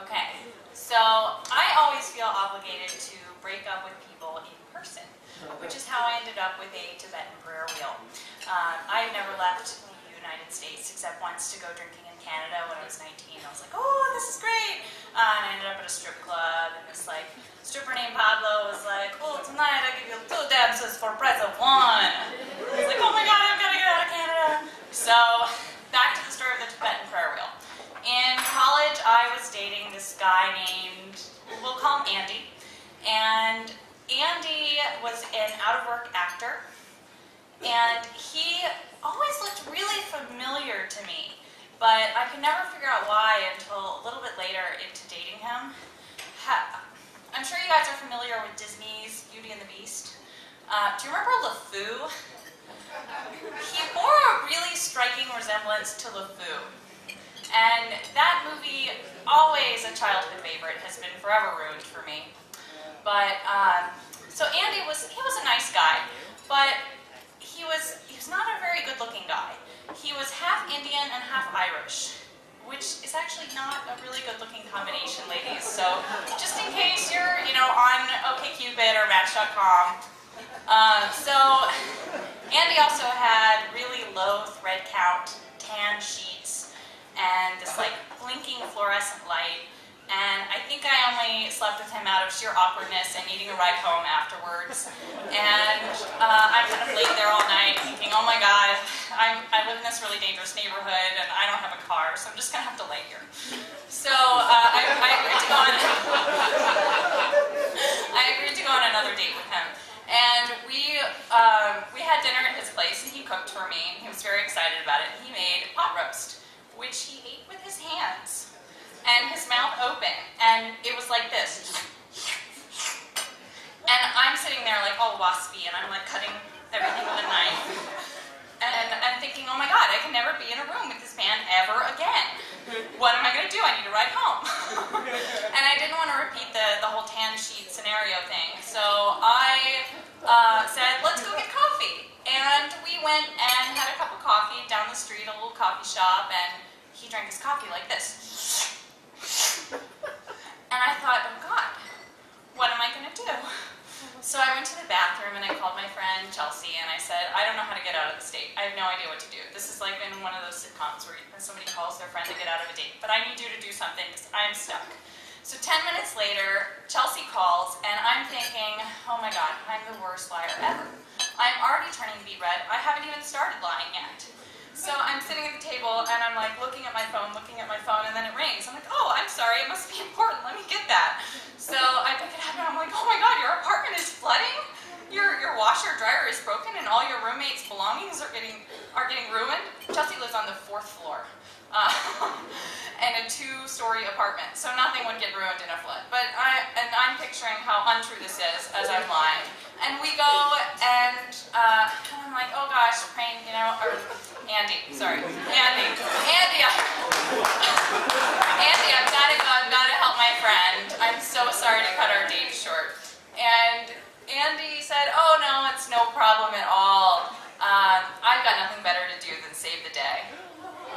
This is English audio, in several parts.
Okay, so I always feel obligated to break up with people in person, which is how I ended up with a Tibetan prayer wheel. I had never left the United States except once to go drinking in Canada when I was 19. I was like, oh, this is great. And I ended up at a strip club, and this stripper named Pablo was like, oh, tonight I give you 2 dances for price of 1. I was like, oh my god, I've got to get out of Canada. So, back to the story of the Tibetan prayer wheel. In college, I was dating this guy named, we'll call him Andy. And Andy was an out-of-work actor. And he always looked really familiar to me. But I could never figure out why until a little bit later into dating him. I'm sure you guys are familiar with Disney's Beauty and the Beast. Do you remember LeFou? He bore a really striking resemblance to LeFou. And that movie, always a childhood favorite, has been forever ruined for me. But, so Andy he was a nice guy, but he was not a very good-looking guy. He was half Indian and half Irish, which is actually not a really good-looking combination, ladies. So, just in case you're, on OkCupid or Match.com. So, Andy also had really low thread count, tan sheets, and this blinking fluorescent light. And I think I only slept with him out of sheer awkwardness and needing a ride home afterwards. And I kind of laid there all night thinking, oh my god, I live in this really dangerous neighborhood and I don't have a car, so I'm just going to have to lay here. So I agreed to go on another date with him. And we had dinner at his place and he cooked for me. And he was very excited about it. He made pot roast, which he ate with his hands. And his mouth open, and it was like this. And I'm sitting there all waspy, and I'm cutting everything with a knife. And I'm thinking, oh my god, I can never be in a room with this man ever again. What am I going to do? I need to ride home. And I didn't want to repeat the whole tan sheet scenario thing. So I said, let's go get coffee. And we went and had a cup of coffee down the street, a little coffee shop, and he drank his coffee like this. And I thought, oh god, what am I going to do? So I went to the bathroom and I called my friend Chelsea and I said, I don't know how to get out of this date. I have no idea what to do. This is like in one of those sitcoms where somebody calls their friend to get out of a date. But I need you to do something because I'm stuck. So 10 minutes later, Chelsea calls and I'm thinking, oh my god, I'm the worst liar ever. I'm already turning beet red. I haven't even started lying yet. So I'm sitting at the table and I'm looking at my phone, and then it rings. I'm like, oh, I'm sorry, it must be important, let me get that. So I pick it up and I'm like, oh my god, your apartment is flooding? Your washer dryer is broken and all your roommates' belongings are getting ruined? Chelsea lives on the 4th floor. And a 2-story apartment, so nothing would get ruined in a flood. But I'm picturing how untrue this is as I'm lying. And we go and I'm like, oh gosh, praying, or Andy, sorry, Andy, I've got to go, I've got to help my friend. I'm so sorry to cut our date short. And Andy said, oh no, it's no problem at all. I've got nothing better to do than save the day.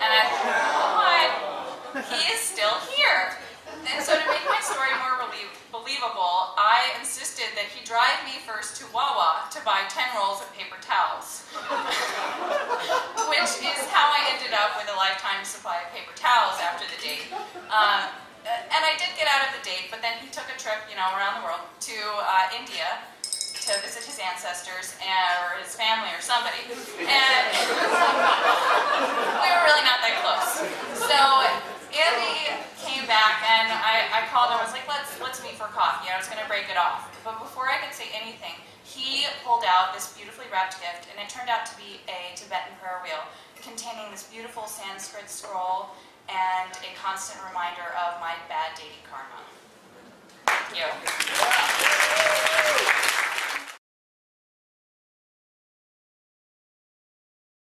And I thought, what? He is still here. And so to make my story more believable, I insisted that he drive me first to Wawa to buy 10 rolls of paper towels. Which is how I ended up with a lifetime supply of paper towels after the date. And I did get out of the date, but then he took a trip, around the world to India to visit his ancestors or his family or somebody. And we were really not that close. So Andy came back and I called him. I was like, let's meet for coffee. I was going to break it off. But before I could say anything, he pulled out this beautifully wrapped gift, and it turned out to be a Tibetan prayer wheel containing this beautiful Sanskrit scroll and a constant reminder of my bad dating karma. Thank you.